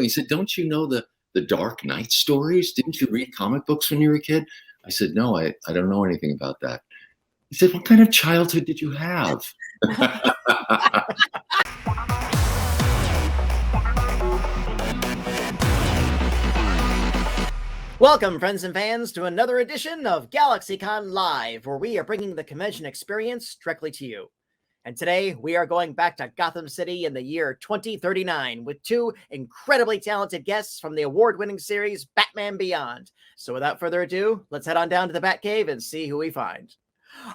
He said, don't you know the Dark Knight stories? Didn't you read comic books when you were a kid? I said, no, I don't know anything about that. He said, what kind of childhood did you have? Welcome, friends and fans, to another edition of GalaxyCon Live, where we are bringing the convention experience directly to you. And today, we are going back to Gotham City in the year 2039 with two incredibly talented guests from the award-winning series Batman Beyond. So without further ado, let's head on down to the Batcave and see who we find.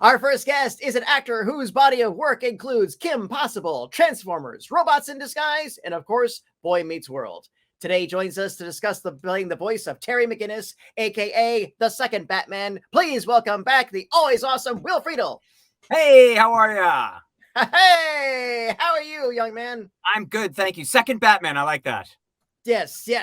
Our first guest is an actor whose body of work includes Kim Possible, Transformers, Robots in Disguise, and of course, Boy Meets World. Today joins us to discuss playing the voice of Terry McGinnis, aka the second Batman. Please welcome back the always awesome Will Friedle. Hey, how are ya? Hey, how are you, young man? I'm good, thank you. Second Batman, I like that. Yes. You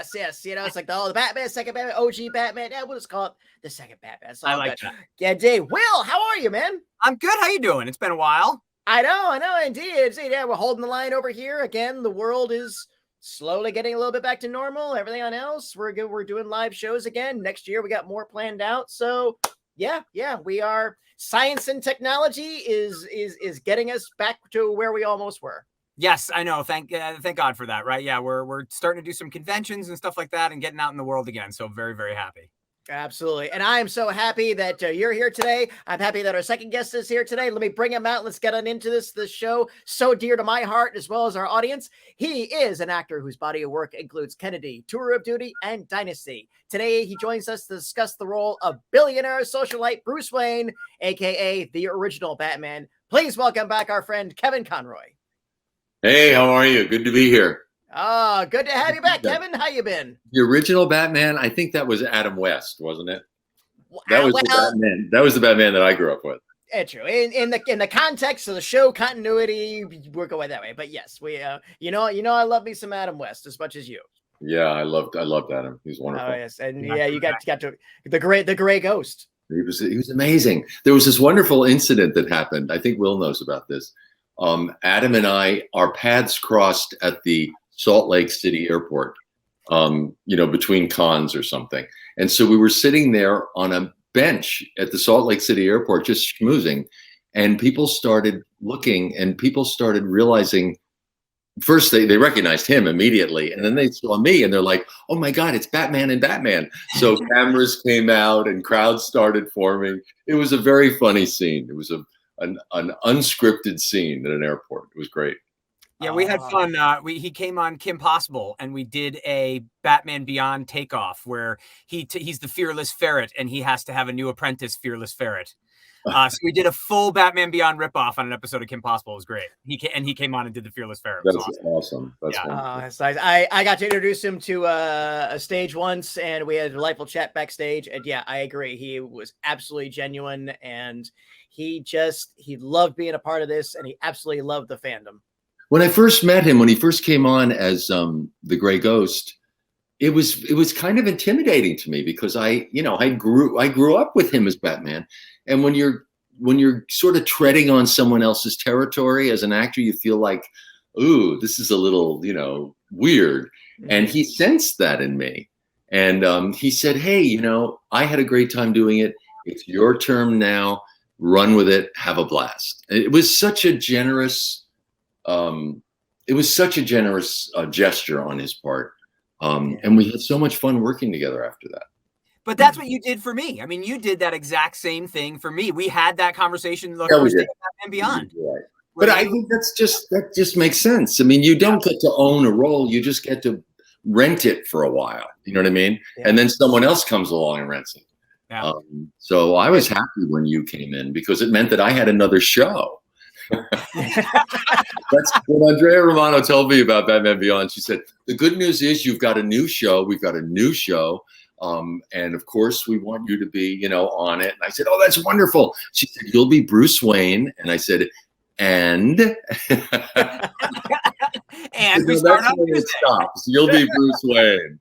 know, it's like the Batman, second Batman, OG Batman. Yeah, we'll just call it the second Batman. I like that. Yeah, Dave. Will, how are you, man? I'm good. How you doing? It's been a while. I know, indeed. Yeah, we're holding the line over here. Again, the world is slowly getting a little bit back to normal. Everything else, we're good. We're doing live shows again. Next year, we got more planned out. So, yeah, we are. Science and technology is getting us back to where we almost were. Yes, I know. Thank God for that, right? Yeah, we're starting to do some conventions and stuff like that and getting out in the world again. So very, very happy. Absolutely. And I am so happy that you're here today. I'm happy that our second guest is here today. Let me bring him out. Let's get on into this show so dear to my heart as well as our audience. He is an actor whose body of work includes Kennedy, Tour of Duty, and Dynasty. Today, he joins us to discuss the role of billionaire socialite Bruce Wayne, aka the original Batman. Please welcome back our friend Kevin Conroy. Hey, how are you? Good to be here. Good to have you back, Kevin. How you been? The original Batman, I think that was Adam West, wasn't it? That was the Batman. That was the Batman that I grew up with. It's true. In the context of the show continuity, we're going that way. But yes, we you know I love me some Adam West as much as you. Yeah, I loved Adam. He's wonderful. Oh yes, and yeah, you got to the gray ghost. He was amazing. There was this wonderful incident that happened. I think Will knows about this. Adam and our paths crossed at the Salt Lake City airport, between cons or something. And so we were sitting there on a bench at the Salt Lake City airport, just schmoozing. And people started looking and people started realizing, first they recognized him immediately. And then they saw me and they're like, oh my God, it's Batman and Batman. So cameras came out and crowds started forming. It was a very funny scene. It was an unscripted scene at an airport. It was great. Yeah, we had fun. He came on Kim Possible, and we did a Batman Beyond takeoff where he's the fearless ferret, and he has to have a new apprentice, fearless ferret. So we did a full Batman Beyond ripoff on an episode of Kim Possible. It was great. He came on and did the fearless ferret. That's awesome. That's nice. I got to introduce him to a stage once, and we had a delightful chat backstage. And yeah, I agree. He was absolutely genuine, and he loved being a part of this, and he absolutely loved the fandom. When I first met him, when he first came on as the Gray Ghost, it was kind of intimidating to me because I grew up with him as Batman, and when you're sort of treading on someone else's territory as an actor, you feel like, ooh, this is a little weird. And he sensed that in me, and he said, hey, I had a great time doing it. It's your turn now. Run with it. Have a blast. It was such a generous. Gesture on his part. And we had so much fun working together after that. But that's what you did for me. I mean, you did that exact same thing for me. We had that conversation and Beyond. Right. But I think that just makes sense. I mean, you don't get to own a role. You just get to rent it for a while. You know what I mean? Yeah. And then someone else comes along and rents it. Yeah. So I was happy when you came in because it meant that I had another show. That's what Andrea Romano told me about Batman Beyond. She said, the good news is you've got a new show. We've got a new show. And of course we want you to be, on it. And I said, oh, that's wonderful. She said, you'll be Bruce Wayne. And I said, and we start that's when it stops. You'll be Bruce Wayne.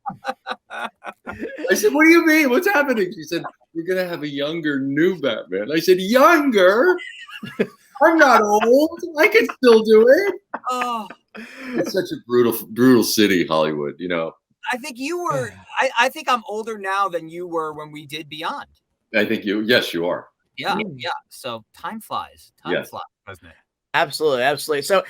I said, what do you mean? What's happening? She said, we're going to have a younger, new Batman. I said, younger? I'm not old. I can still do it. Oh, it's such a brutal city, Hollywood. I think you were. I think I'm older now than you were when we did Beyond. I think yes, you are. Yeah, yeah. So time flies. Time flies, doesn't it? Absolutely, absolutely. So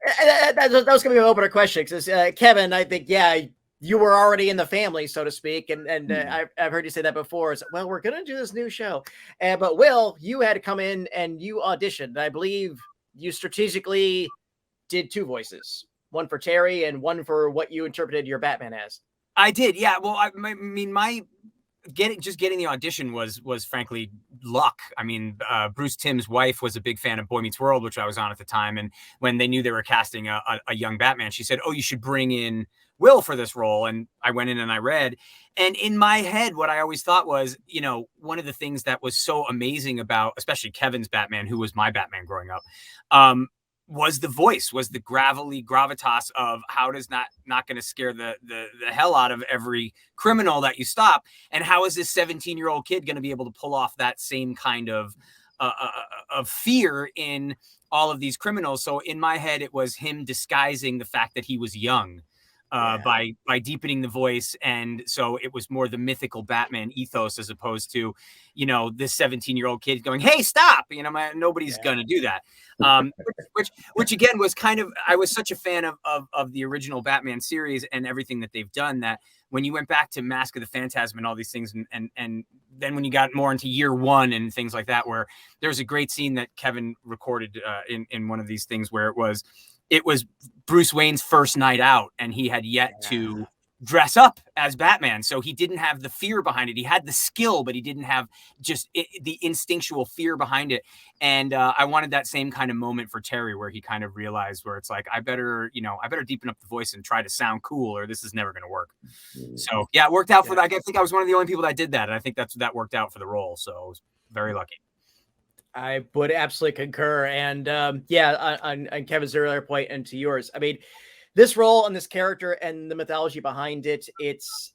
that was going to be an opener question because Kevin, I think, yeah, you were already in the family, so to speak, and I've heard you say that before. It's, well, we're going to do this new show, but Will, you had to come in and you auditioned. I believe you strategically did 2 voices, one for Terry and one for what you interpreted your Batman as. I did, yeah. Well, I mean, getting the audition was frankly luck. I mean, Bruce Timm's wife was a big fan of Boy Meets World, which I was on at the time, and when they knew they were casting a young Batman, she said, "Oh, you should bring in Will for this role." And I went in and I read, and in my head, what I always thought was, you know, one of the things that was so amazing about, especially Kevin's Batman, who was my Batman growing up, was the voice, was the gravelly gravitas of how does not going to scare the hell out of every criminal that you stop, and how is this 17-year-old kid going to be able to pull off that same kind of fear in all of these criminals? So in my head, it was him disguising the fact that he was young by deepening the voice, and so it was more the mythical Batman ethos as opposed to, you know, this 17-year-old kid going, "Hey, stop!" You know, nobody's gonna do that. Which again was kind of, I was such a fan of the original Batman series and everything that they've done, that when you went back to Mask of the Phantasm and all these things, and then when you got more into Year One and things like that, where there's a great scene that Kevin recorded in one of these things where it was Bruce Wayne's first night out, and he had yet to dress up as Batman. So he didn't have the fear behind it. He had the skill, but he didn't have just the instinctual fear behind it. And I wanted that same kind of moment for Terry, where he kind of realized, where it's like, I better deepen up the voice and try to sound cool, or this is never going to work. So yeah, it worked out for that. I think I was one of the only people that did that. And I think that worked out for the role. So I was very lucky. I would absolutely concur. And on Kevin's earlier point and to yours, I mean, this role and this character and the mythology behind it, it's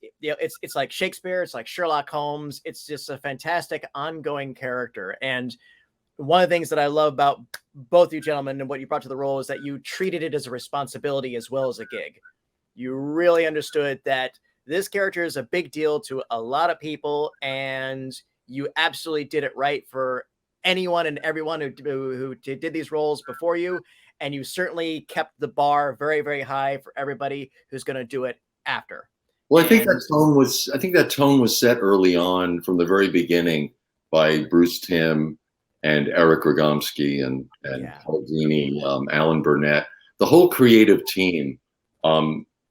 like Shakespeare, it's like Sherlock Holmes. It's just a fantastic ongoing character. And one of the things that I love about both you gentlemen and what you brought to the role is that you treated it as a responsibility as well as a gig. You really understood that this character is a big deal to a lot of people, and you absolutely did it right for anyone and everyone who did these roles before you. And you certainly kept the bar very, very high for everybody who's going to do it after. Well, I think that tone was set early on from the very beginning by Bruce Timm and Eric Rogomsky and Paul Dini, Alan Burnett, the whole creative team.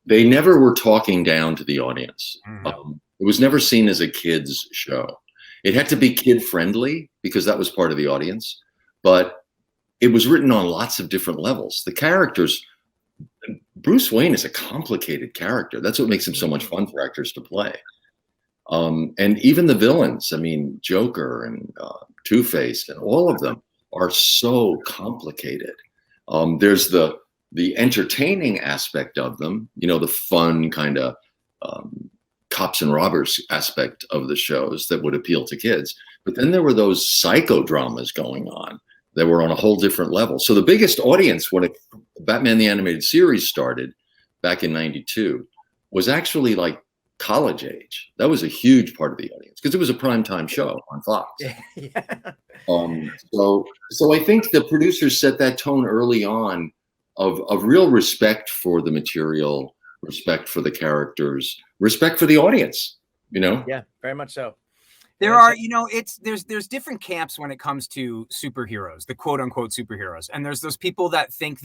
They never were talking down to the audience. It was never seen as a kid's show. It had to be kid friendly because that was part of the audience, but it was written on lots of different levels. The characters, Bruce Wayne is a complicated character. That's what makes him so much fun for actors to play. And even the villains, I mean, Joker and Two-Face and all of them are so complicated. There's the entertaining aspect of them, you know, the fun kind of cops and robbers aspect of the shows that would appeal to kids. But then there were those psychodramas going on that were on a whole different level. So the biggest audience when Batman the Animated Series started back in '92 was actually like college age. That was a huge part of the audience because it was a primetime show on Fox. So I think the producers set that tone early on of real respect for the material, respect for the characters, respect for the audience, you know? Yeah, very much so. There are, you know, there's different camps when it comes to superheroes, the quote unquote superheroes. And there's those people that think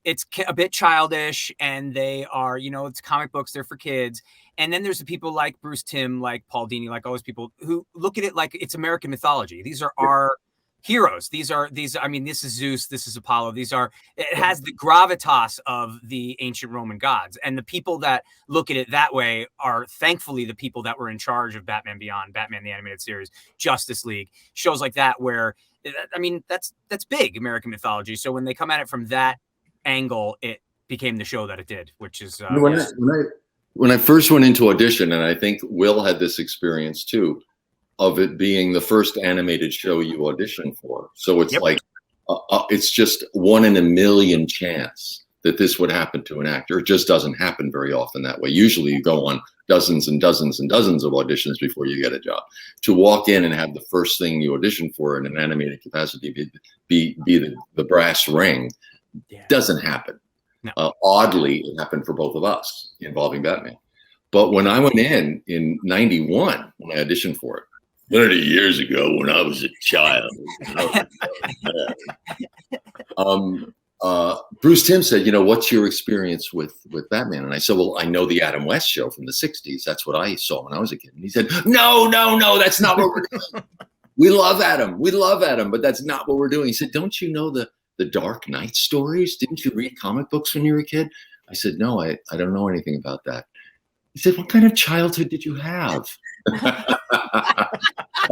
it's a bit childish and they are, you know, it's comic books, they're for kids. And then there's the people like Bruce Timm, like Paul Dini, like all those people who look at it like it's American mythology. These are our heroes. I mean, this is Zeus, this is Apollo. It has the gravitas of the ancient Roman gods. And the people that look at it that way are thankfully the people that were in charge of Batman Beyond, Batman the Animated Series, Justice League, shows like that, where, I mean, that's big American mythology. So when they come at it from that angle, it became the show that it did, which is when I first went into audition, and I think Will had this experience too, of it being the first animated show you audition for. So it's like, it's just 1 in a million chance that this would happen to an actor. It just doesn't happen very often that way. Usually you go on dozens and dozens and dozens of auditions before you get a job. To walk in and have the first thing you audition for in an animated capacity be the brass ring doesn't happen. No. Oddly, it happened for both of us involving Batman. But when I went in '91, when I auditioned for it, 30 years ago when I was a child, Bruce Timm said, you know, what's your experience with Batman? And I said, well, I know the Adam West show from the 60s. That's what I saw when I was a kid. And he said, no, that's not what we're doing. We love Adam, but that's not what we're doing. He said, don't you know the Dark Knight stories? Didn't you read comic books when you were a kid? I said, no, I don't know anything about that. He said, what kind of childhood did you have?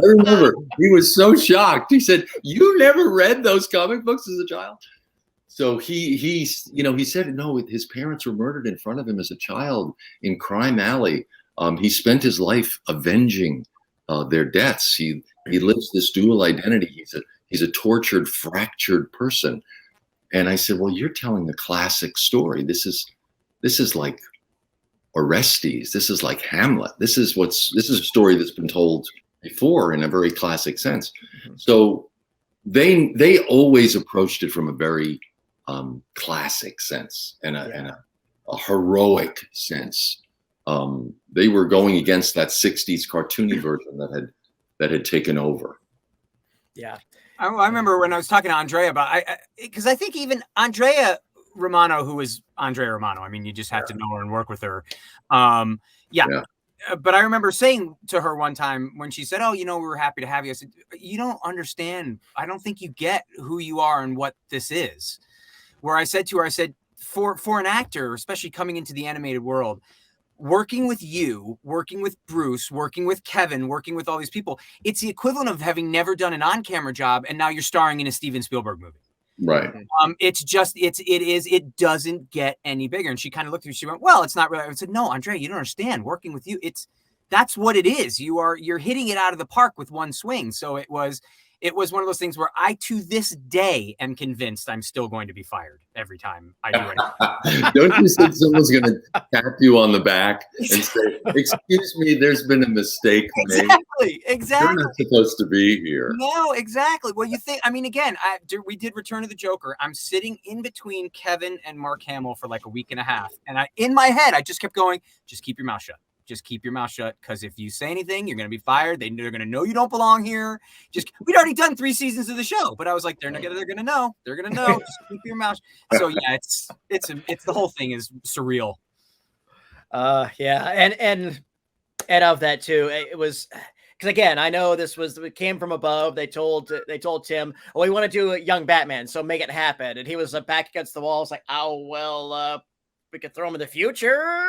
I remember he was so shocked. He said, you never read those comic books as a child? So he said, no, his parents were murdered in front of him as a child in Crime Alley. He spent his life avenging their deaths. He lives this dual identity. He's a tortured, fractured person. And I said, well, you're telling the classic story. This is like Orestes. This is like Hamlet. This is a story that's been told before in a very classic sense. So they always approached it from a very classic sense and a heroic sense. They were going against that 60s cartoony version that had taken over. Yeah. I remember when I was talking to Andrea about because I think even Andrea Romano, who is Andrea Romano, I mean, you just have to know her and work with her. But I remember saying to her one time when she said, oh, you know, we were happy to have you. I said, you don't understand. I don't think you get who you are and what this is. Where I said to her, I said, for an actor, especially coming into the animated world, working with you, working with Bruce, working with Kevin, working with all these people, it's the equivalent of having never done an on-camera job and now you're starring in a Steven Spielberg movie. Right. It doesn't get any bigger. And she kind of looked at me, she went, well, it's not really. I said, no, Andrea, you don't understand. Working with you, that's what it is. You're hitting it out of the park with one swing. So it was one of those things where I, to this day, am convinced I'm still going to be fired every time I do it. Don't you think someone's going to tap you on the back and say, excuse me, there's been a mistake made. Exactly. You're not supposed to be here. No, exactly. Well, you think, I mean, again, we did Return of the Joker. I'm sitting in between Kevin and Mark Hamill for like a week and a half. And in my head, I just kept going, just keep your mouth shut. Just keep your mouth shut, because if you say anything, you're going to be fired. They're going to know you don't belong here. We'd already done 3 seasons of the show, but I was like, they're going to know. They're going to know. Just keep your mouth. So yeah, it's the whole thing is surreal. And of that too, it was because again, I know it came from above. They told Tim, oh, we want to do a young Batman, so make it happen. And he was back against the wall. It's like, oh well, we could throw him in the future.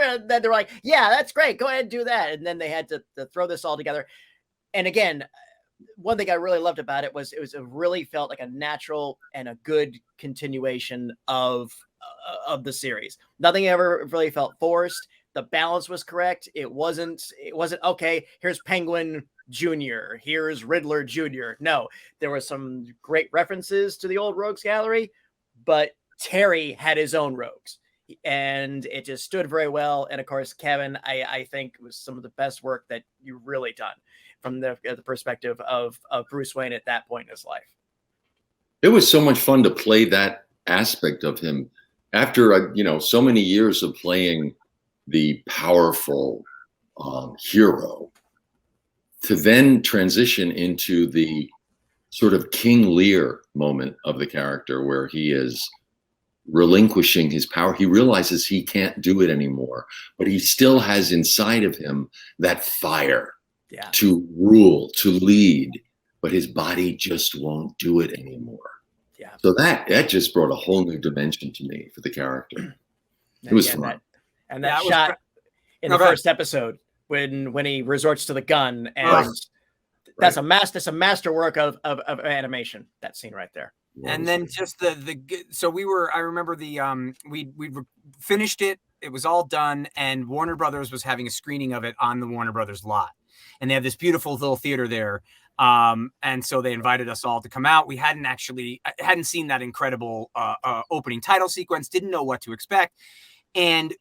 And then they're like, yeah, that's great. Go ahead and do that. And then they had to throw this all together. And again, one thing I really loved about it was it really felt like a natural and a good continuation of the series. Nothing ever really felt forced. The balance was correct. It wasn't okay, here's Penguin Jr., here's Riddler Jr. No, there were some great references to the old Rogues Gallery, but Terry had his own rogues. And it just stood very well. And of course, Kevin, I think was some of the best work that you really done from the perspective of Bruce Wayne at that point in his life. It was so much fun to play that aspect of him after so many years of playing the powerful hero, to then transition into the sort of King Lear moment of the character where he is relinquishing his power. He realizes he can't do it anymore, but he still has inside of him that fire to rule, to lead, but his body just won't do it anymore. Yeah. So that just brought a whole new dimension to me for the character. It was fun. That shot in the first episode when he resorts to the gun, and that's a masterwork of animation, that scene right there. And then just I remember we finished it. It was all done. And Warner Brothers was having a screening of it on the Warner Brothers lot. And they have this beautiful little theater there. And so they invited us all to come out. We hadn't seen that incredible opening title sequence, didn't know what to expect. And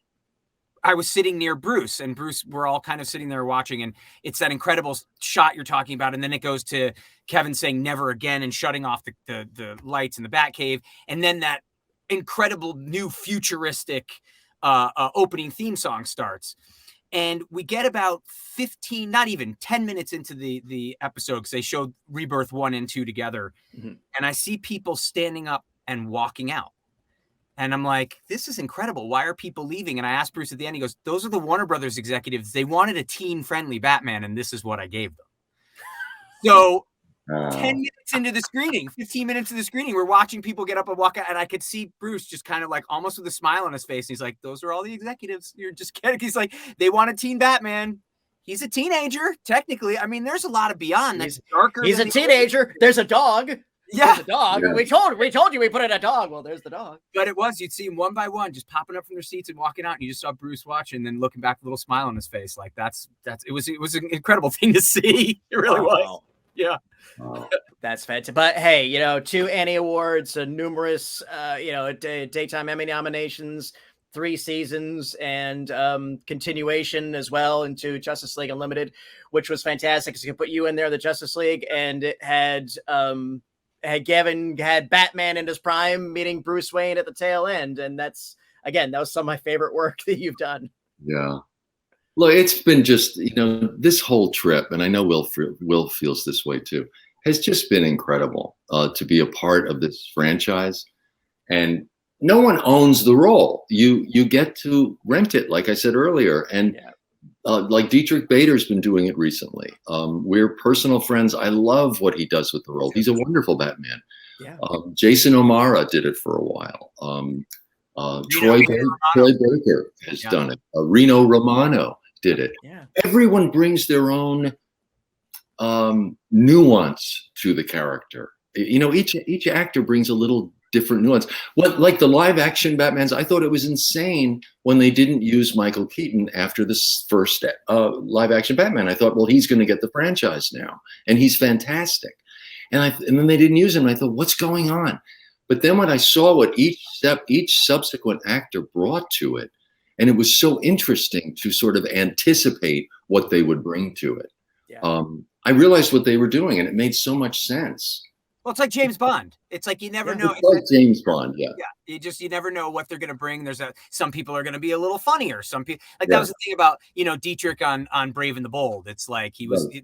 I was sitting near Bruce, and Bruce, we're all kind of sitting there watching, and it's that incredible shot you're talking about. And then it goes to Kevin saying never again and shutting off the lights in the Batcave. And then that incredible new futuristic opening theme song starts. And we get about 15, not even 10 minutes into the episode, because they showed Rebirth 1 and 2 together. Mm-hmm. And I see people standing up and walking out. And I'm like, this is incredible. Why are people leaving? And I asked Bruce at the end, he goes, those are the Warner Brothers executives. They wanted a teen-friendly Batman, and this is what I gave them. So 10 minutes into the screening, 15 minutes into the screening, we're watching people get up and walk out, and I could see Bruce just kind of like almost with a smile on his face. And he's like, those are all the executives. You're just kidding. He's like, they want a teen Batman. He's a teenager, technically. I mean, there's a lot of beyond. That's darker. He's a teenager. There's a dog. Yeah, there's a dog. Yeah. We told you we put in a dog. Well, there's the dog. But you'd see them one by one just popping up from their seats and walking out, and you just saw Bruce watching, and then looking back with a little smile on his face. Like it was an incredible thing to see. It really was. Yeah. That's fantastic. But hey, 2 Annie Awards, numerous, daytime Emmy nominations, 3 seasons, and continuation as well into Justice League Unlimited, which was fantastic because you could put you in there, the Justice League, and it had Gavin had Batman in his prime meeting Bruce Wayne at the tail end. And that was some of my favorite work that you've done. Yeah. Look, it's been just, this whole trip, and I know Will feels this way too, has just been incredible to be a part of this franchise. And no one owns the role. You get to rent it, like I said earlier. And like Dietrich Bader's been doing it recently. We're personal friends. I love what he does with the role. He's a wonderful Batman. Yeah. Jason O'Mara did it for a while. Troy Baker has done it. Reno Romano did it. Yeah. Everyone brings their own nuance to the character. Each actor brings a little different nuance. Like the live action Batmans, I thought it was insane when they didn't use Michael Keaton after this first live action Batman. I thought, well, he's going to get the franchise now, and he's fantastic. And then they didn't use him. And I thought, what's going on? But then when I saw what each subsequent actor brought to it, and it was so interesting to sort of anticipate what they would bring to it. Yeah. I realized what they were doing, and it made so much sense. Well, it's like James Bond. It's like you never know. It's like James Bond, yeah. Yeah, you never know what they're going to bring. Some people are going to be a little funnier. Some people that was the thing about Dietrich on Brave and the Bold. It's like he was. Right.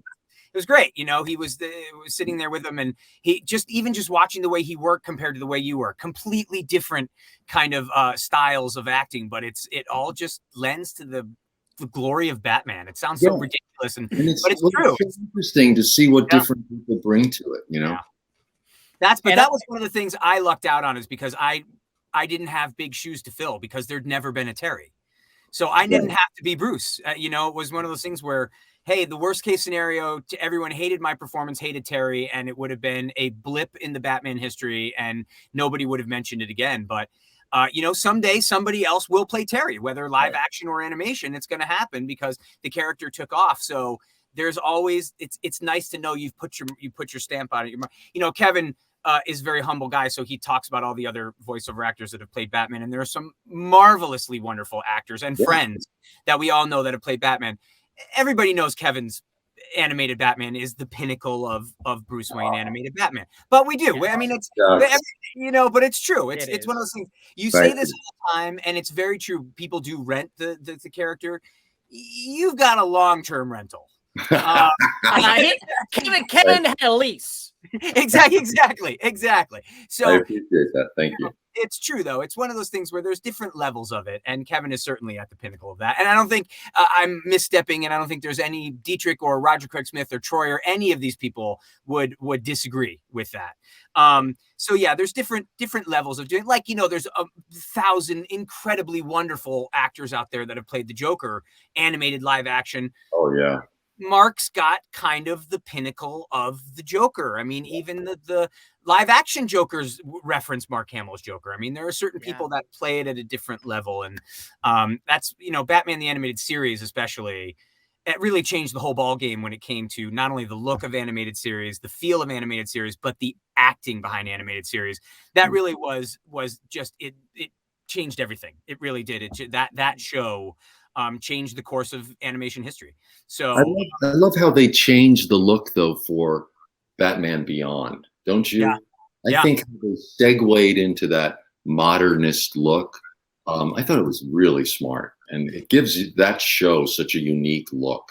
It was great. He was sitting there with him, and he just watching the way he worked compared to the way you were, completely different kind of styles of acting, but it all just lends to the glory of Batman. It sounds so ridiculous, but it's true. It's interesting to see what different people bring to it. Yeah. That was one of the things I lucked out on, is because I didn't have big shoes to fill because there'd never been a Terry. So I didn't have to be Bruce. It was one of those things where, hey, the worst case scenario, everyone hated my performance, hated Terry, and it would have been a blip in the Batman history and nobody would have mentioned it again. But, someday somebody else will play Terry, whether live action or animation. It's going to happen because the character took off. So there's always, it's nice to know you put your stamp on it. Kevin is a very humble guy, so he talks about all the other voiceover actors that have played Batman, and there are some marvelously wonderful actors and friends that we all know that have played Batman. Everybody knows Kevin's animated Batman is the pinnacle of Bruce Wayne animated Batman, but we do. I mean, it's but it's true. It's one of those things you say this all the time, and it's very true. People do rent the character. You've got a long-term rental. Kevin had a lease. Exactly. So I appreciate that. Thank you. It's true, though. It's one of those things where there's different levels of it, and Kevin is certainly at the pinnacle of that. And I don't think I'm misstepping, and I don't think there's any Dietrich or Roger Craig Smith or Troy or any of these people would disagree with that. So yeah, there's different levels of doing. Like, there's 1,000 incredibly wonderful actors out there that have played the Joker, animated live action. Oh yeah. Mark's got kind of the pinnacle of the Joker. I mean, even the live action Jokers reference Mark Hamill's Joker. I mean, there are certain people that play it at a different level. And that's, Batman the Animated Series, especially, it really changed the whole ball game when it came to not only the look of animated series, the feel of animated series, but the acting behind animated series. That really was just it changed everything. It really did. That show changed the course of animation history. So I love how they changed the look though for Batman Beyond, don't you? Yeah. I think they segued into that modernist look. I thought it was really smart, and it gives that show such a unique look.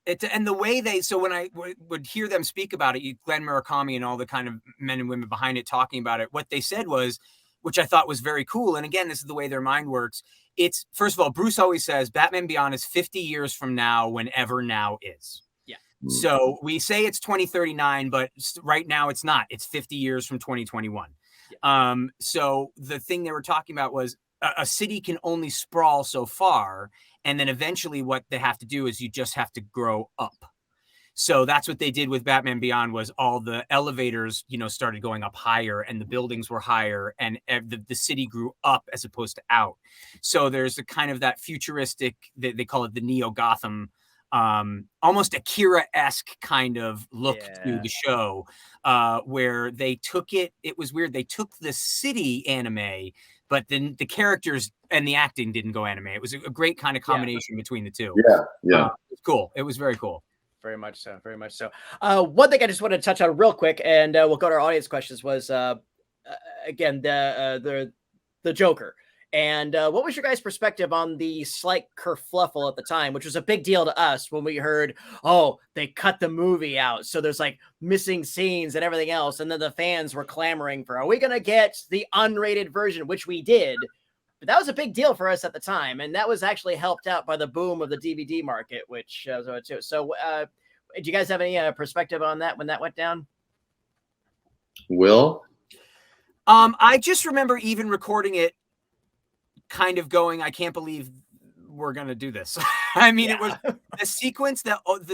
And the way when I would hear them speak about it, Glenn Murakami and all the kind of men and women behind it talking about it, what they said was, which I thought was very cool. And again, this is the way their mind works. It's, first of all, Bruce always says Batman Beyond is 50 years from now, whenever now is. Yeah. So we say it's 2039, but right now it's not. It's 50 years from 2021. Yeah. So the thing they were talking about was a city can only sprawl so far. And then eventually what they have to do is you just have to grow up. So that's what they did with Batman Beyond, was all the elevators, started going up higher and the buildings were higher and the city grew up as opposed to out. So there's a kind of that futuristic, they call it the Neo Gotham, almost Akira-esque kind of look to the show, where they took it was weird. They took the city anime, but then the characters and the acting didn't go anime. It was a great kind of combination between the two. Yeah. It was cool. It was very cool. Very much so. Very much so. One thing I just wanted to touch on real quick, and we'll go to our audience questions, was again the Joker. And what was your guys' perspective on the slight kerfluffle at the time, which was a big deal to us when we heard, oh, they cut the movie out, so there's like missing scenes and everything else, and then the fans were clamoring for, are we going to get the unrated version, which we did. But that was a big deal for us at the time, and that was actually helped out by the boom of the DVD market, which too. So, do you guys have any perspective on that when that went down? Will? I just remember even recording it, kind of going, I can't believe we're gonna do this. I mean, it was the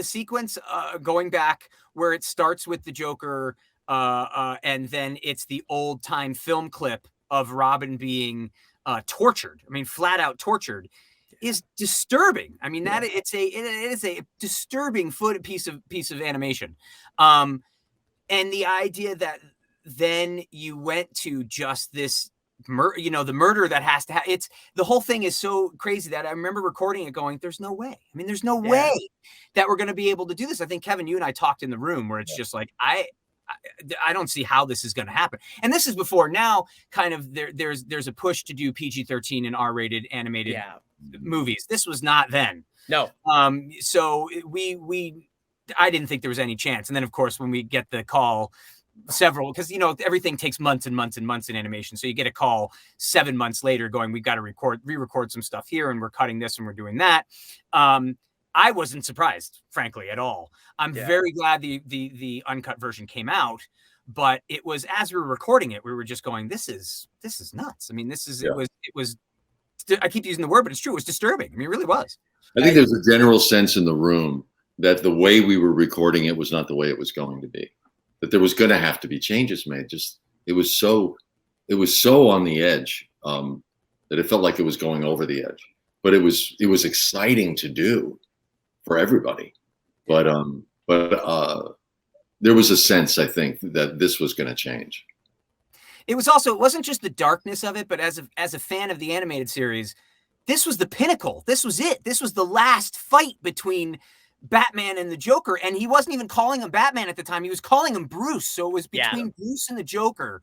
sequence going back where it starts with the Joker, and then it's the old time film clip of Robin being tortured. I mean, flat out tortured, is disturbing. I mean, that it is a disturbing piece of animation. And the idea that then you went to just this the murder that has to happen. It's, the whole thing is so crazy that I remember recording it going, there's no way. I mean, there's no way that we're going to be able to do this. I think, Kevin, you and I talked in the room where it's just like, I don't see how this is going to happen. And this is before now, kind of there's a push to do PG-13 and R-rated animated movies. This was not then. No. So I didn't think there was any chance. And then of course, when we get the call, because everything takes months and months and months in animation. So you get a call 7 months later going, we've got to re-record some stuff here, and we're cutting this and we're doing that. I wasn't surprised, frankly, at all. I'm very glad the uncut version came out, but it was, as we were recording it, we were just going, this is nuts. I mean, it was I keep using the word, but it's true. It was disturbing. I mean, it really was. I think there's a general sense in the room that the way we were recording it was not the way it was going to be. That there was going to have to be changes made. Just it was so on the edge that it felt like it was going over the edge. But it was exciting to do for everybody. But there was a sense, I think, that this was going to change. It wasn't just the darkness of it, but as a fan of the animated series, this was the pinnacle. This was it. This was the last fight between Batman and the Joker, and he wasn't even calling him Batman at the time. He was calling him Bruce. So it was between Bruce and the Joker,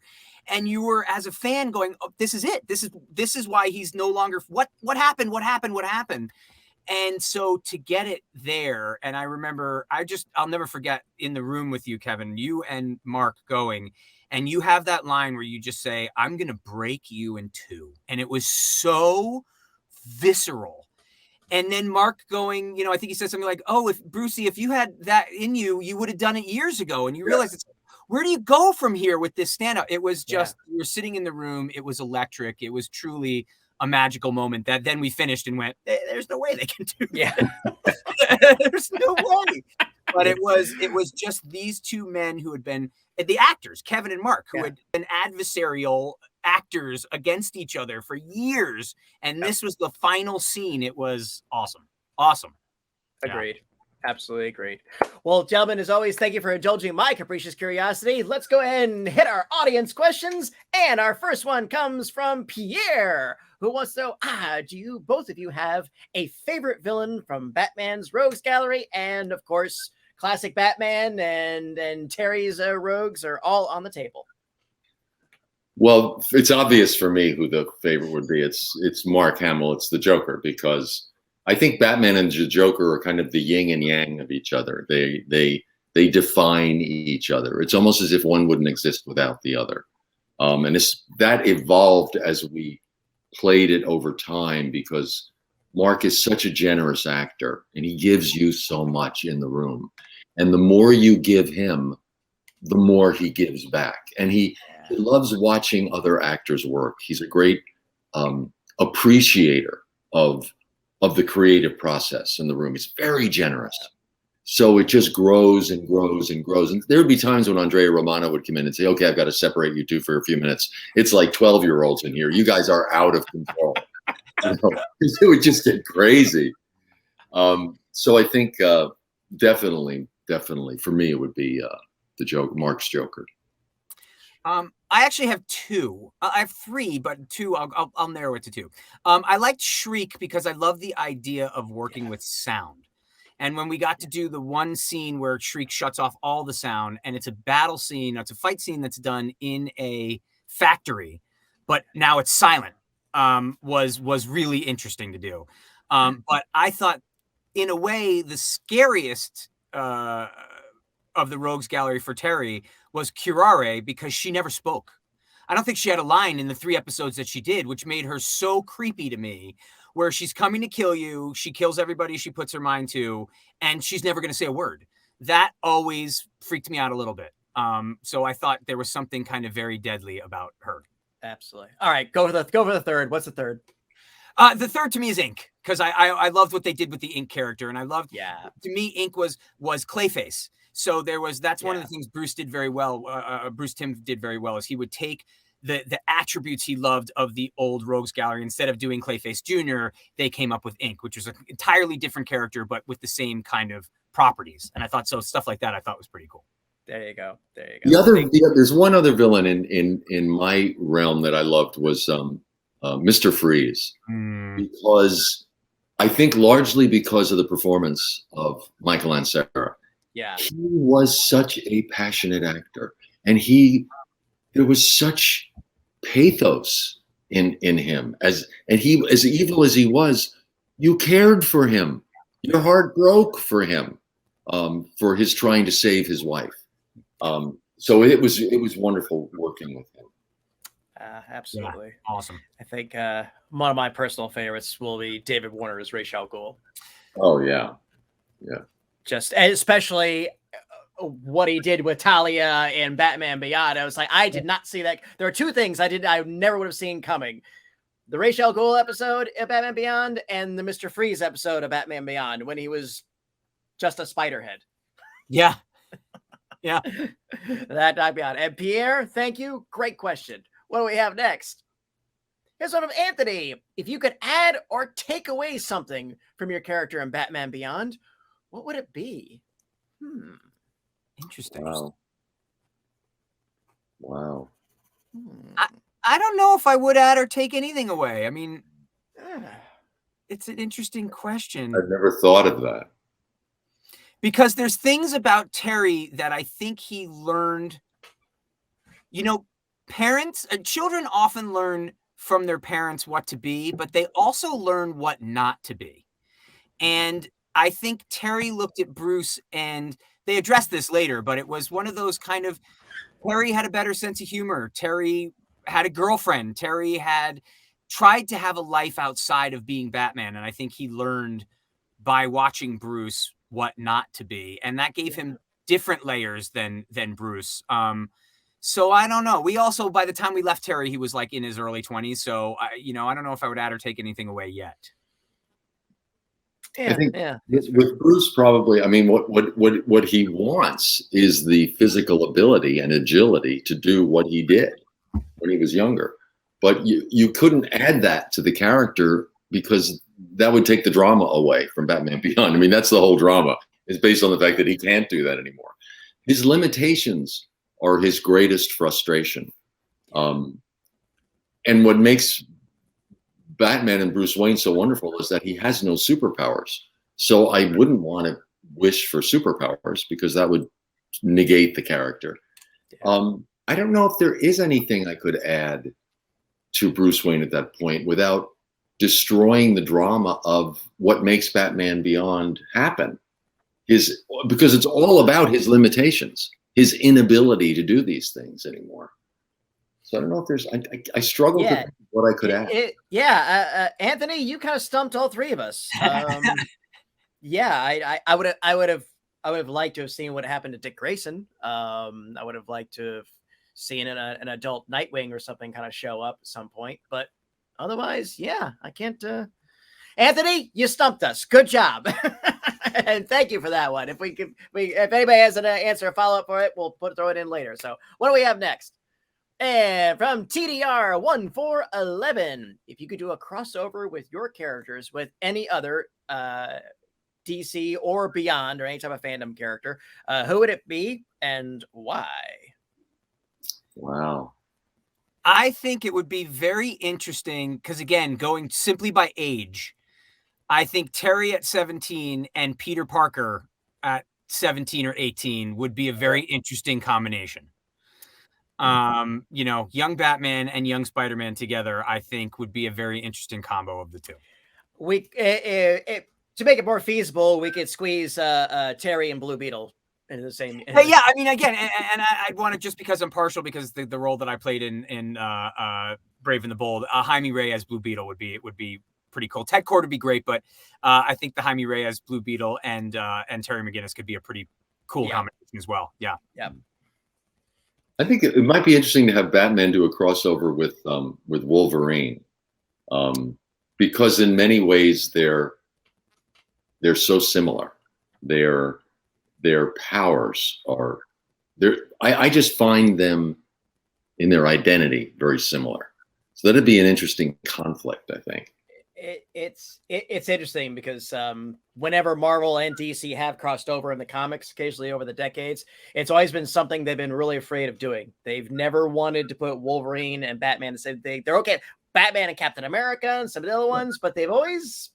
and you were, as a fan, going, oh, this is it. This is why he's no longer what happened. And so to get it there, and I remember, I'll never forget, in the room with you, Kevin, you and Mark going, and you have that line where you just say, I'm going to break you in two. And it was so visceral. And then Mark going, I think he said something like, oh, if you had that in you, you would have done it years ago. And you realize, where do you go from here with this stand-up? It was just, we were sitting in the room. It was electric. It was truly a magical moment that then we finished and went, there's no way they can do that. There's no way. But it was just these two men who had been the actors, Kevin and Mark, who had been adversarial actors against each other for years. And this was the final scene. It was awesome. Agreed. Absolutely agree. Well, gentlemen, as always, thank you for indulging my capricious curiosity. Let's go ahead and hit our audience questions. And our first one comes from Pierre, who wants to know, do you, both of you, have a favorite villain from Batman's Rogues Gallery? And of course, classic Batman and Terry's Rogues are all on the table. Well, it's obvious for me who the favorite would be. It's Mark Hamill. It's the Joker, because I think Batman and the Joker are kind of the yin and yang of each other. They define each other. It's almost as if one wouldn't exist without the other. And that evolved as we played it over time, because Mark is such a generous actor and he gives you so much in the room. And the more you give him, the more he gives back. And he loves watching other actors work. He's a great appreciator of the creative process in the room. He's very generous. So it just grows and grows and grows. And there would be times when Andrea Romano would come in and say, okay, I've got to separate you two for a few minutes. It's like 12-year-olds in here. You guys are out of control. It would just get crazy. So I think definitely for me, it would be the Joker, Mark's Joker. I actually have two. I have three, but two, I'll narrow it to two. I liked Shriek because I love the idea of working with sound. And when we got to do the one scene where Shriek shuts off all the sound, and it's a battle scene, it's a fight scene that's done in a factory, but now it's silent, was really interesting to do. But I thought, in a way, the scariest of the Rogues Gallery for Terry was Curare, because she never spoke. I don't think she had a line in the 3 episodes that she did, which made her so creepy to me, where she's coming to kill you. She kills everybody she puts her mind to, and she's never going to say a word. That always freaked me out a little bit. So I thought there was something kind of very deadly about her. Absolutely. All right, go for the third. What's the third? The third to me is Ink, because I loved what they did with the Ink character, and I loved. Yeah. To me, Ink was Clayface. So that's one of the things Bruce did very well. Bruce Timm did very well, is he would take the attributes he loved of the old Rogues Gallery. Instead of doing Clayface Jr., they came up with Ink, which was an entirely different character, but with the same kind of properties. And I thought stuff like that I thought was pretty cool. There you go. There's one other villain in my realm that I loved was Mr. Freeze, because I think largely because of the performance of Michael Ansara. Yeah, he was such a passionate actor, and there was such pathos in him. As evil as he was, you cared for him. Your heart broke for him, for his trying to save his wife. So it was wonderful working with him. Absolutely. Yeah, awesome. I think one of my personal favorites will be David Warner as Ra's al Ghul. Oh yeah. Just especially what he did with Talia in Batman Beyond. I was like, I did not see that. There are two things I never would have seen coming: the Ra's al Ghul episode of Batman Beyond and the Mr. Freeze episode of Batman Beyond, when he was just a spider head. Yeah. Yeah. That I'd be on. And Pierre, thank you. Great question. What do we have next? Here's one from Anthony. If you could add or take away something from your character in Batman Beyond, what would it be? Interesting. Wow. I don't know if I would add or take anything away. I mean, it's an interesting question. I've never thought of that. Because there's things about Terry that I think he learned. You know, children often learn from their parents what to be, but they also learn what not to be. And I think Terry looked at Bruce, and they addressed this later, but it was one of those kind of, Terry had a better sense of humor. Terry had a girlfriend. Terry had tried to have a life outside of being Batman. And I think he learned by watching Bruce what not to be. And that gave him different layers than Bruce. So I don't know. We also, by the time we left Terry, he was like in his early 20s. So I don't know if I would add or take anything away yet. I think with Bruce, probably, I mean, what he wants is the physical ability and agility to do what he did when he was younger. But you couldn't add that to the character, because that would take the drama away from Batman Beyond. I mean, that's the whole drama. is based on the fact that he can't do that anymore. His limitations are his greatest frustration. And what makes Batman and Bruce Wayne so wonderful is that he has no superpowers. So I wouldn't want to wish for superpowers because that would negate the character. I don't know if there is anything I could add to Bruce Wayne at that point without destroying the drama of what makes Batman Beyond happen. Because it's all about his limitations, his inability to do these things anymore. So I don't know if there's, I struggle to think what I could add. Anthony, you kind of stumped all three of us. I would have liked to have seen what happened to Dick Grayson. I would have liked to have seen an adult Nightwing or something kind of show up at some point, but otherwise, I can't. Anthony, you stumped us. Good job. And thank you for that one. If anybody has an answer, a follow-up for it, we'll throw it in later. So what do we have next? And from TDR 1411, if you could do a crossover with your characters with any other DC or Beyond or any type of fandom character, who would it be and why? Wow. I think it would be very interesting because, again, going simply by age, I think Terry at 17 and Peter Parker at 17 or 18 would be a very interesting combination. Young Batman and young Spider-Man together, I think would be a very interesting combo of the two. To make it more feasible, we could squeeze Terry and Blue Beetle in the same. Yeah, I mean, again, and I'd want it just because I'm partial because the role that I played in Brave and the Bold, Jaime Reyes Blue Beetle would be pretty cool. Ted Kord would be great, but I think the Jaime Reyes Blue Beetle and Terry McGinnis could be a pretty cool combination as well. Yeah. I think it might be interesting to have Batman do a crossover with Wolverine, because in many ways they're so similar. Their powers are I just find them in their identity very similar. So that'd be an interesting conflict, I think. It's interesting because whenever Marvel and DC have crossed over in the comics, occasionally over the decades, it's always been something they've been really afraid of doing. They've never wanted to put Wolverine and Batman the same thing. They're okay, Batman and Captain America and some of the other ones, but they've always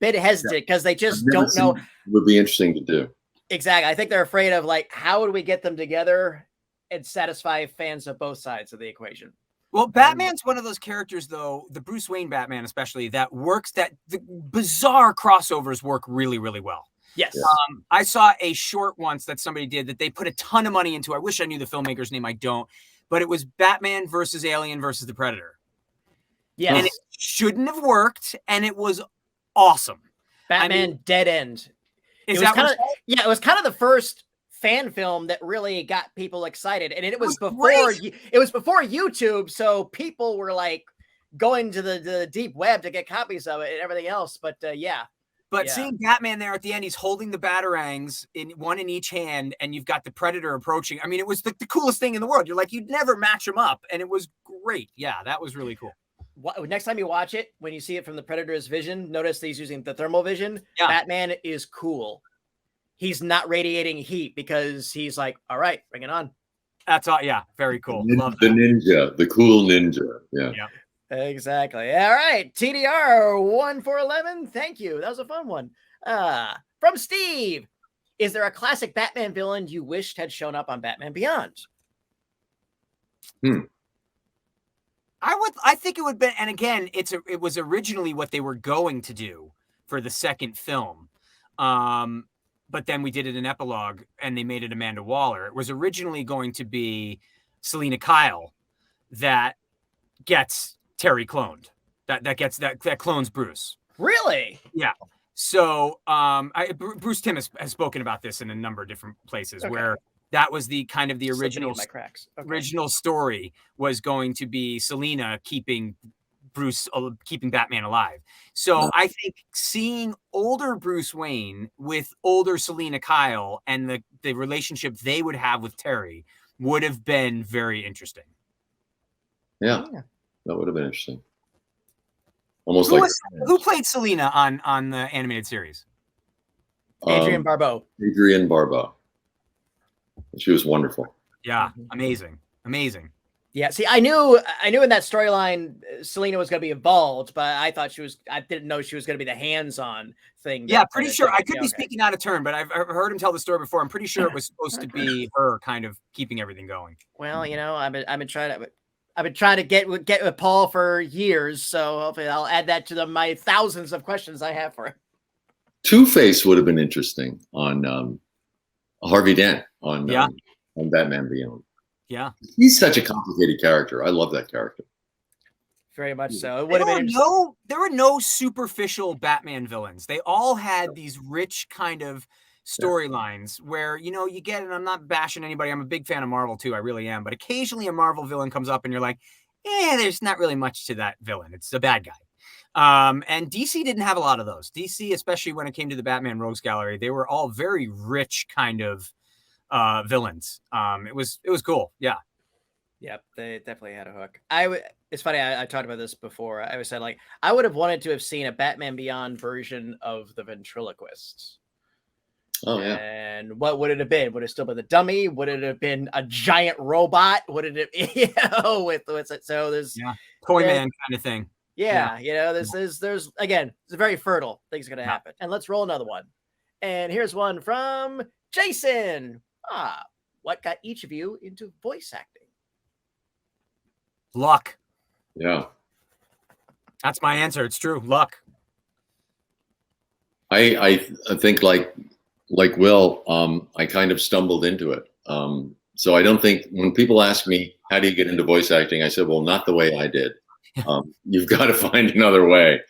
been hesitant because they just don't know. It would be interesting to do. Exactly. I think they're afraid of how would we get them together and satisfy fans of both sides of the equation. Well, Batman's one of those characters, though, the Bruce Wayne Batman especially, that the bizarre crossovers work really, really well. Yes. I saw a short once that somebody did that they put a ton of money into. I wish I knew the filmmaker's name. I don't. But it was Batman versus Alien versus the Predator. Yes. And it shouldn't have worked, and it was awesome. Batman Dead End. It was kind of the first fan film that really got people excited, and it was before YouTube, so people were going to the deep web to get copies of it and everything else. But seeing Batman there at the end, he's holding the batarangs one in each hand, and you've got the Predator approaching. I mean, it was the coolest thing in the world. You're you'd never match them up, and it was great. Yeah, that was really cool. Next time you watch it, when you see it from the Predator's vision, notice that he's using the thermal vision. Yeah. Batman is cool. He's not radiating heat because he's all right, bring it on. That's all. Yeah, very cool. The cool ninja. Yeah. Exactly. All right. TDR 1411. Thank you. That was a fun one. From Steve. Is there a classic Batman villain you wished had shown up on Batman Beyond? I think it would be, and again, it was originally what they were going to do for the second film. But then we did it in epilogue and they made it Amanda Waller. It was originally going to be Selina Kyle that gets Terry cloned. That clones Bruce. Really? Yeah. So Bruce Timm has spoken about this in a number of different places where that was the kind of the original story was going to be Selina keeping Batman alive. So I think seeing older Bruce Wayne with older Selina Kyle and the relationship they would have with Terry would have been very interesting. Yeah. That would have been interesting. Almost who played Selina on the animated series? Adrienne Barbeau. Adrienne Barbeau. She was wonderful. Yeah, amazing. Yeah, see, I knew in that storyline Selena was going to be involved, but I didn't know she was going to be the hands-on thing. Yeah, pretty sure. I could be speaking out of turn, but I've heard him tell the story before. I'm pretty sure it was supposed to be her kind of keeping everything going. Well, I've been trying to get with Paul for years, so hopefully I'll add that to my thousands of questions I have for him. Two-Face would have been interesting on Harvey Dent on Batman Beyond. Yeah, he's such a complicated character. I love that character. Very much so. There were no superficial Batman villains. They all had these rich kind of storylines where, you get, and I'm not bashing anybody. I'm a big fan of Marvel too. I really am. But occasionally a Marvel villain comes up and you're like, there's not really much to that villain. It's a bad guy. And DC didn't have a lot of those. DC, especially when it came to the Batman Rogues Gallery, they were all very rich kind of villains. It was cool. Yeah. Yep, they definitely had a hook. It's funny, I talked about this before. I was said, like, I would have wanted to have seen a Batman Beyond version of the ventriloquist. Oh yeah. And what would it have been? Would it still been the dummy? Would it have been a giant robot? Would it have with it? So there's toy man kind of thing. Yeah, there's again, it's very fertile. Things are gonna happen. And let's roll another one. And here's one from Jason. What got each of you into voice acting? Luck. Yeah. That's my answer. It's true. Luck. I think like Will, I kind of stumbled into it. So I don't think when people ask me, how do you get into voice acting? I said, well, not the way I did. You've got to find another way,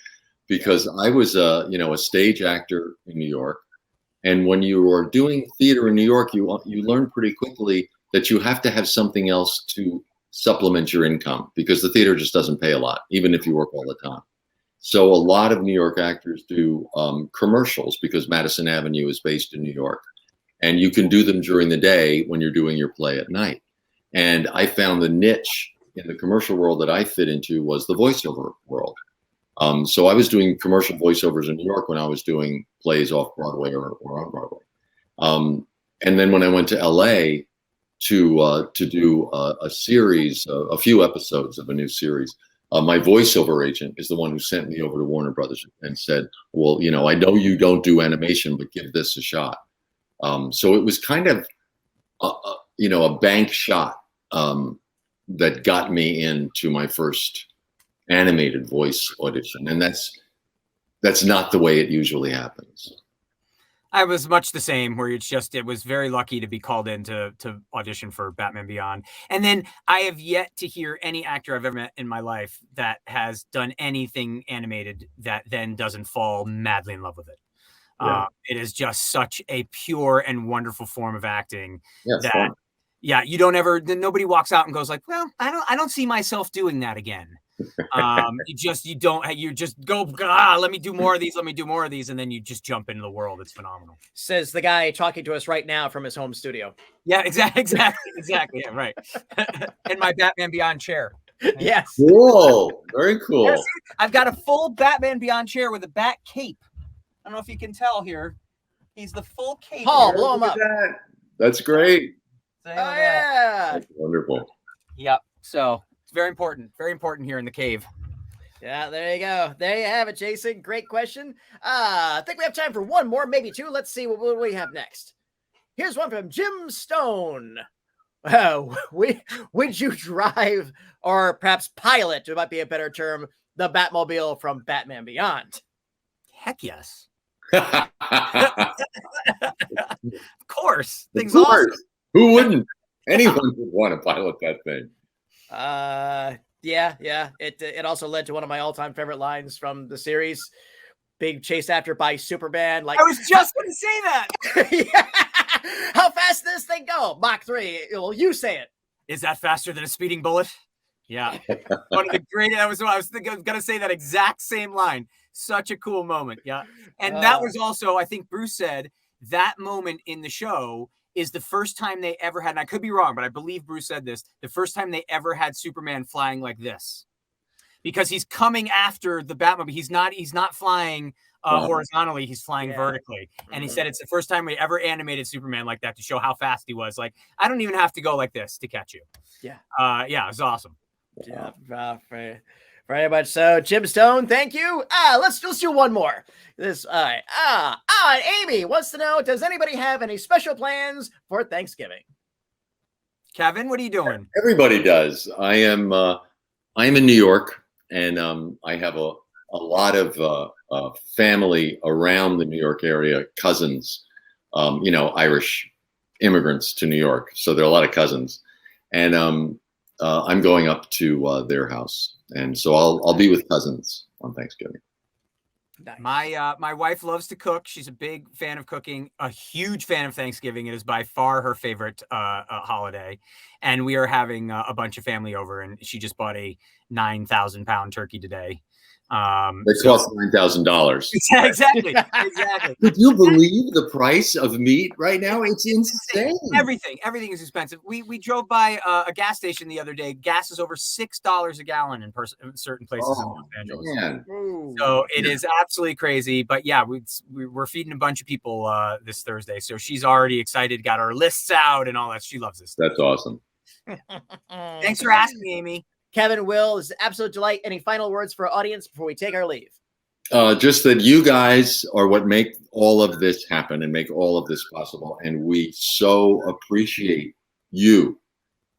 because I was a stage actor in New York. And when you are doing theater in New York, you learn pretty quickly that you have to have something else to supplement your income, because the theater just doesn't pay a lot, even if you work all the time. So a lot of New York actors do commercials, because Madison Avenue is based in New York, and you can do them during the day when you're doing your play at night. And I found the niche in the commercial world that I fit into was the voiceover world. So I was doing commercial voiceovers in New York when I was doing plays off Broadway or on Broadway. And then when I went to LA to do a series, a few episodes of a new series, my voiceover agent is the one who sent me over to Warner Brothers and said, well, I know you don't do animation, but give this a shot. So it was kind of, a bank shot that got me into my first animated voice audition. And that's not the way it usually happens. I was much the same, where it was very lucky to be called in to audition for Batman Beyond. And then I have yet to hear any actor I've ever met in my life that has done anything animated that then doesn't fall madly in love with it. Yeah. It is just such a pure and wonderful form of acting that, you don't ever, nobody walks out and goes like, well, I don't see myself doing that again. You just go, let me do more of these. And then you just jump into the world. It's phenomenal. Says the guy talking to us right now from his home studio. Yeah, exactly. Yeah, right. In my Batman Beyond chair. Yes. Whoa, very cool. Yes, I've got a full Batman Beyond chair with a bat cape. I don't know if you can tell here. He's the full cape. Paul, blow him up. That's great. Oh, yeah. That's wonderful. Yep. So it's very important here in the cave. Yeah, there you go. There you have it, Jason. Great question. I think we have time for one more, maybe two. Let's see what we have next. Here's one from Jim Stone. Would you drive, or perhaps pilot, it might be a better term, the Batmobile from Batman Beyond? Heck yes. Of course. Things awesome. Who wouldn't? Anyone would want to pilot that thing. Yeah. It also led to one of my all-time favorite lines from the series. Big chase after by Superman. Like, I was just going to say that. Yeah. How fast does this thing go? Mach 3. Well, you say it. Is that faster than a speeding bullet? Yeah. One of the great. I was going to say that exact same line. Such a cool moment. Yeah. And that was also, I think Bruce said, that moment in the show is the first time they ever had, and I could be wrong, but I believe Bruce said this, the first time they ever had Superman flying like this. Because he's coming after the Batmobile. He's not flying horizontally, he's flying vertically. And he Mhm. said it's the first time we ever animated Superman like that to show how fast he was. Like, I don't even have to go like this to catch you. Yeah. Yeah, it's awesome. Yeah, very much so. Jim Stone, thank you. Let's do one more. This and Amy wants to know, does anybody have any special plans for Thanksgiving? Kevin, what are you doing? Everybody does. I am in New York, and I have a lot of family around the New York area, cousins, Irish immigrants to New York. So there are a lot of cousins, and I'm going up to their house, and so I'll be with cousins on Thanksgiving. Nice. My wife loves to cook. She's a big fan of cooking, a huge fan of Thanksgiving. It is by far her favorite holiday. And we are having a bunch of family over, and she just bought a 9,000-pound turkey today. It costs $9,000. Exactly. Could you believe the price of meat right now? It's insane. Everything is expensive. We drove by a gas station the other day. Gas is over $6 a gallon in certain places in Los Angeles. Man. So it is absolutely crazy. But yeah, we're feeding a bunch of people this Thursday. So she's already excited, got our lists out and all that. She loves this stuff. That's awesome. Thanks for asking, Amy. Kevin, Will, it's an absolute delight. Any final words for our audience before we take our leave? Just that you guys are what make all of this happen and make all of this possible. And we so appreciate you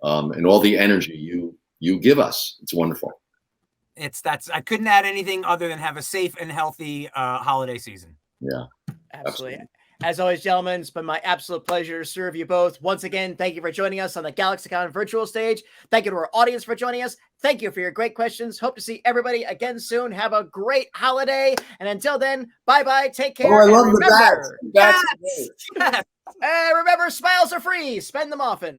and all the energy you give us. It's wonderful. I couldn't add anything other than have a safe and healthy holiday season. Yeah. Absolutely. As always, gentlemen, it's been my absolute pleasure to serve you both. Once again, thank you for joining us on the GalaxyCon virtual stage. Thank you to our audience for joining us. Thank you for your great questions. Hope to see everybody again soon. Have a great holiday. And until then, bye-bye. Take care. Oh, I love the bats. Remember, smiles are free. Spend them often.